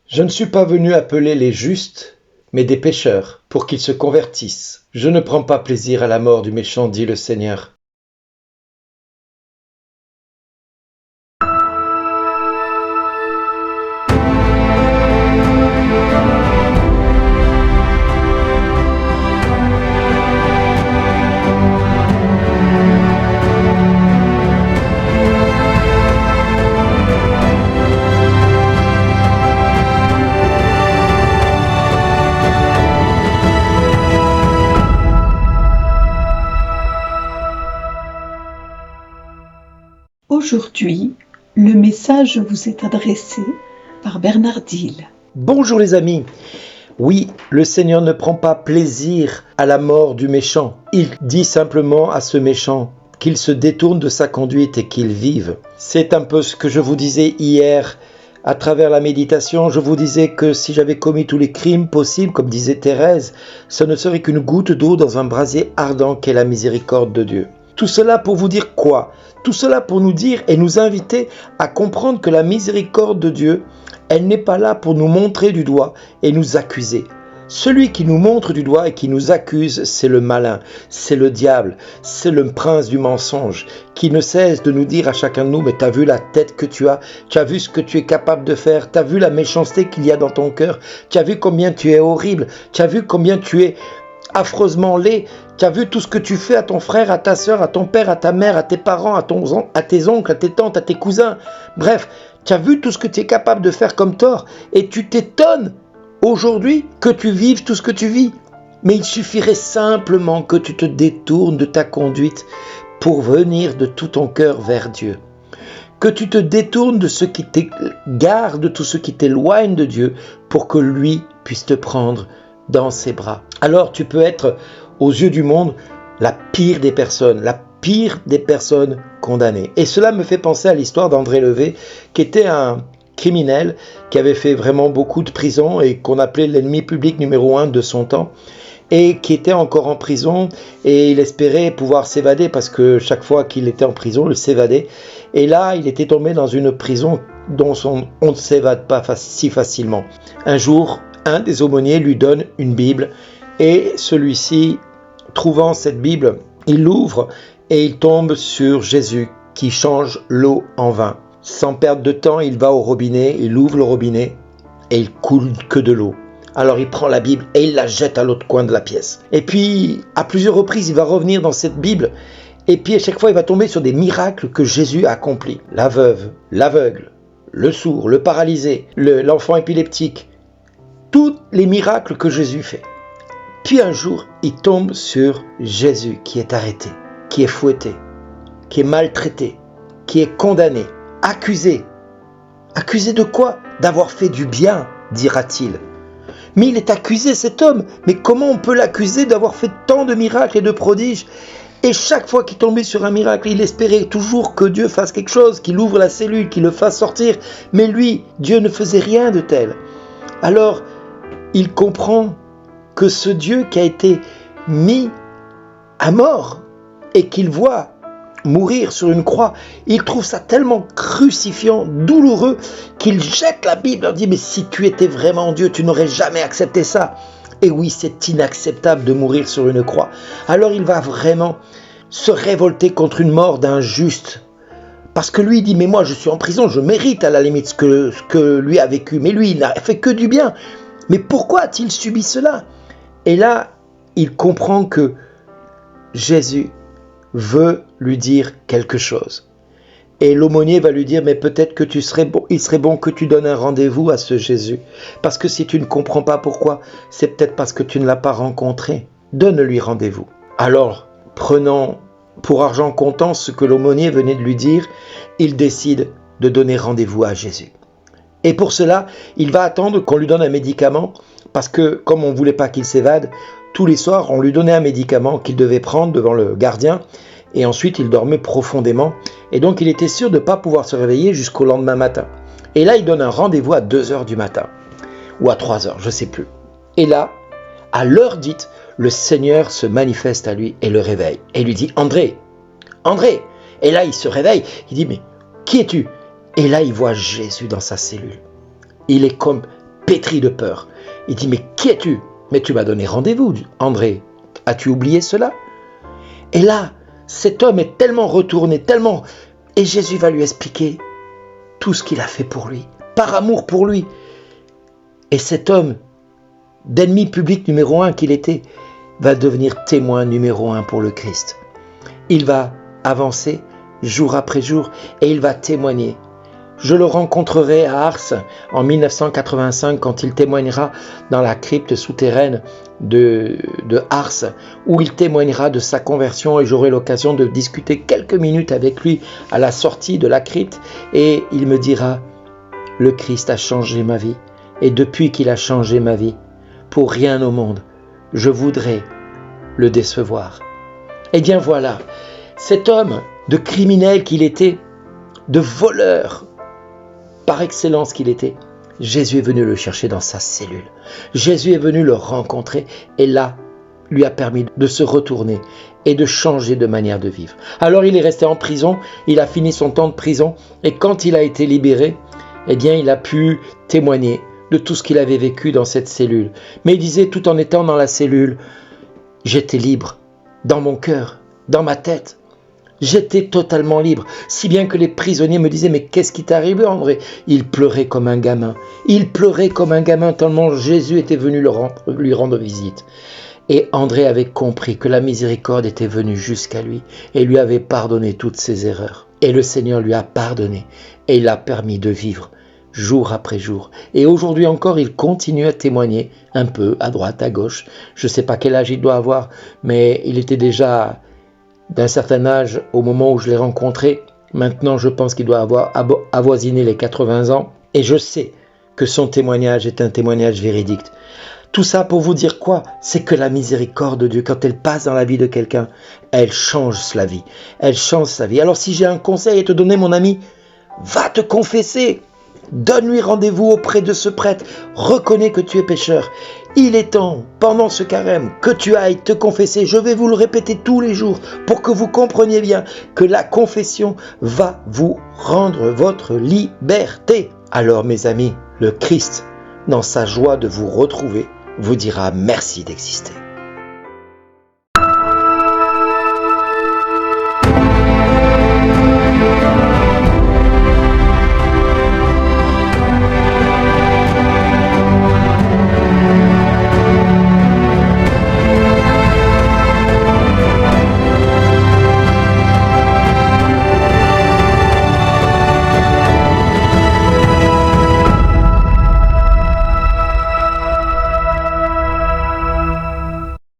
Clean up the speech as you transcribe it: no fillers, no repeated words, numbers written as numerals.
Je ne suis pas venu appeler les justes, mais des pécheurs, pour qu'ils se convertissent. Je ne prends pas plaisir à la mort du méchant, dit le Seigneur. Aujourd'hui, le message vous est adressé par Bernard Dille. Bonjour les amis. Oui, le Seigneur ne prend pas plaisir à la mort du méchant. Il dit simplement à ce méchant qu'il se détourne de sa conduite et qu'il vive. C'est un peu ce que je vous disais hier à travers la méditation. Je vous disais que si j'avais commis tous les crimes possibles, comme disait Thérèse, ce ne serait qu'une goutte d'eau dans un brasier ardent qu'est la miséricorde de Dieu. Tout cela pour vous dire quoi ? Tout cela pour nous dire et nous inviter à comprendre que la miséricorde de Dieu, elle n'est pas là pour nous montrer du doigt et nous accuser. Celui qui nous montre du doigt et qui nous accuse, c'est le malin, c'est le diable, c'est le prince du mensonge, qui ne cesse de nous dire à chacun de nous, mais t'as vu la tête que tu as vu ce que tu es capable de faire, t'as vu la méchanceté qu'il y a dans ton cœur, tu as vu combien tu es horrible, tu as vu combien tu es affreusement laid, tu as vu tout ce que tu fais à ton frère, à ta soeur, à ton père, à ta mère, à tes parents, à tes oncles, à tes tantes, à tes cousins. Bref, tu as vu tout ce que tu es capable de faire comme tort et tu t'étonnes aujourd'hui que tu vives tout ce que tu vis. Mais il suffirait simplement que tu te détournes de ta conduite pour venir de tout ton cœur vers Dieu. Que tu te détournes de ce qui t'égare, de tout ce qui t'éloigne de Dieu pour que lui puisse te prendre dans ses bras. Alors tu peux être aux yeux du monde la pire des personnes condamnées. Et cela me fait penser à l'histoire d'André Levé, qui était un criminel qui avait fait vraiment beaucoup de prison et qu'on appelait l'ennemi public numéro 1 de son temps, et qui était encore en prison et il espérait pouvoir s'évader parce que chaque fois qu'il était en prison, il s'évadait. Et là, il était tombé dans une prison dont on ne s'évade pas si facilement. Un jour, un des aumôniers lui donne une Bible et celui-ci, trouvant cette Bible, il l'ouvre et il tombe sur Jésus qui change l'eau en vin. Sans perdre de temps, il va au robinet, il ouvre le robinet et il coule que de l'eau. Alors il prend la Bible et il la jette à l'autre coin de la pièce. Et puis, à plusieurs reprises, il va revenir dans cette Bible et puis à chaque fois, il va tomber sur des miracles que Jésus a accomplis. La veuve, l'aveugle, le sourd, le paralysé, l'enfant épileptique. Tous les miracles que Jésus fait. Puis un jour, il tombe sur Jésus qui est arrêté, qui est fouetté, qui est maltraité, qui est condamné, accusé. Accusé de quoi ? D'avoir fait du bien, dira-t-il. Mais il est accusé, cet homme. Mais comment on peut l'accuser d'avoir fait tant de miracles et de prodiges ? Et chaque fois qu'il tombait sur un miracle, il espérait toujours que Dieu fasse quelque chose, qu'il ouvre la cellule, qu'il le fasse sortir. Mais lui, Dieu ne faisait rien de tel. Alors, il comprend que ce Dieu qui a été mis à mort et qu'il voit mourir sur une croix, il trouve ça tellement crucifiant, douloureux, qu'il jette la Bible et dit « Mais si tu étais vraiment Dieu, tu n'aurais jamais accepté ça. » Et oui, c'est inacceptable de mourir sur une croix. Alors il va vraiment se révolter contre une mort d'un juste. Parce que lui, il dit, mais moi je suis en prison, je mérite à la limite ce que lui a vécu. Mais lui, il n'a fait que du bien. Mais pourquoi a-t-il subi cela ? Et là, il comprend que Jésus veut lui dire quelque chose. Et l'aumônier va lui dire, mais peut-être que il serait bon que tu donnes un rendez-vous à ce Jésus. Parce que si tu ne comprends pas pourquoi, c'est peut-être parce que tu ne l'as pas rencontré. Donne-lui rendez-vous. Alors, prenant pour argent comptant ce que l'aumônier venait de lui dire, il décide de donner rendez-vous à Jésus. Et pour cela, il va attendre qu'on lui donne un médicament, parce que comme on ne voulait pas qu'il s'évade, tous les soirs, on lui donnait un médicament qu'il devait prendre devant le gardien, et ensuite il dormait profondément, et donc il était sûr de ne pas pouvoir se réveiller jusqu'au lendemain matin. Et là, il donne un rendez-vous à 2h du matin, ou à 3h, je ne sais plus. Et là, à l'heure dite, le Seigneur se manifeste à lui et le réveille, et lui dit « André, André !» Et là, il se réveille, il dit « Mais qui es-tu ?» Et là, il voit Jésus dans sa cellule. Il est comme pétri de peur. Il dit, mais qui es-tu? Mais tu m'as donné rendez-vous, André. As-tu oublié cela? Et là, cet homme est tellement retourné, tellement... Et Jésus va lui expliquer tout ce qu'il a fait pour lui, par amour pour lui. Et cet homme, d'ennemi public numéro 1 qu'il était, va devenir témoin numéro 1 pour le Christ. Il va avancer jour après jour et il va témoigner. Je le rencontrerai à Ars en 1985 quand il témoignera dans la crypte souterraine de Ars, où il témoignera de sa conversion et j'aurai l'occasion de discuter quelques minutes avec lui à la sortie de la crypte et il me dira « Le Christ a changé ma vie et depuis qu'il a changé ma vie, pour rien au monde, je voudrais le décevoir. » Eh bien voilà, cet homme de criminel qu'il était, de voleur, par excellence qu'il était, Jésus est venu le chercher dans sa cellule. Jésus est venu le rencontrer et là, lui a permis de se retourner et de changer de manière de vivre. Alors il est resté en prison, il a fini son temps de prison et quand il a été libéré, eh bien il a pu témoigner de tout ce qu'il avait vécu dans cette cellule. Mais il disait tout en étant dans la cellule, j'étais libre dans mon cœur, dans ma tête. J'étais totalement libre, si bien que les prisonniers me disaient « Mais qu'est-ce qui t'est arrivé, André ?» Il pleurait comme un gamin. Il pleurait comme un gamin tellement Jésus était venu lui rendre visite. Et André avait compris que la miséricorde était venue jusqu'à lui et lui avait pardonné toutes ses erreurs. Et le Seigneur lui a pardonné et il l'a permis de vivre jour après jour. Et aujourd'hui encore, il continue à témoigner un peu à droite, à gauche. Je ne sais pas quel âge il doit avoir, mais il était déjà d'un certain âge au moment où je l'ai rencontré. Maintenant, je pense qu'il doit avoir avoisiné les 80 ans. Et je sais que son témoignage est un témoignage véridique. Tout ça pour vous dire quoi? C'est que la miséricorde de Dieu, quand elle passe dans la vie de quelqu'un, elle change la vie. Elle change sa vie. Alors si j'ai un conseil à te donner, mon ami, va te confesser. Donne-lui rendez-vous auprès de ce prêtre. Reconnais que tu es pécheur. Il est temps, pendant ce carême, que tu ailles te confesser. Je vais vous le répéter tous les jours pour que vous compreniez bien que la confession va vous rendre votre liberté. Alors mes amis, le Christ, dans sa joie de vous retrouver, vous dira merci d'exister.